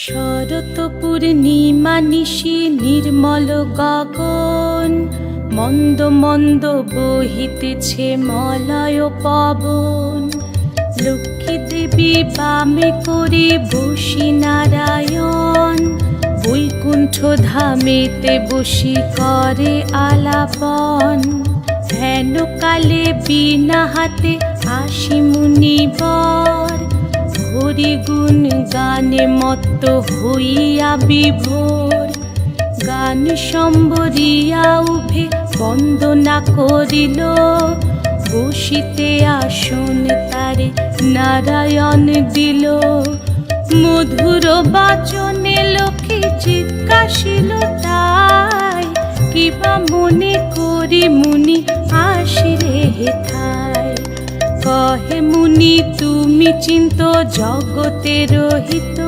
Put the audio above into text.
শরৎ পূর্ণিমা নিশি নির্মল গগন, মন্দ মন্দ বহিতেছে মলয় পবন। লক্ষ্মী দেবী বামে করে বসি নারায়ণ, বৈকুণ্ঠ ধামেতে বসি করে আলাপন। হেন কালে বিনা হাতে আসি মুনিবর, হরি গুণ গানে মত্ত হইয়া বিভোর। গান সম্বরিয়া উভে বন্দনা করিল, বসিতে আসন তারে নারায়ণ দিল। মধুর বাচনে লক্ষ্মী জিজ্ঞাসিল তাই, কিবা মনে করি মুনি আসিরে হেথায়। কহে মুনি তুমি চিন্ত জগতের হিত,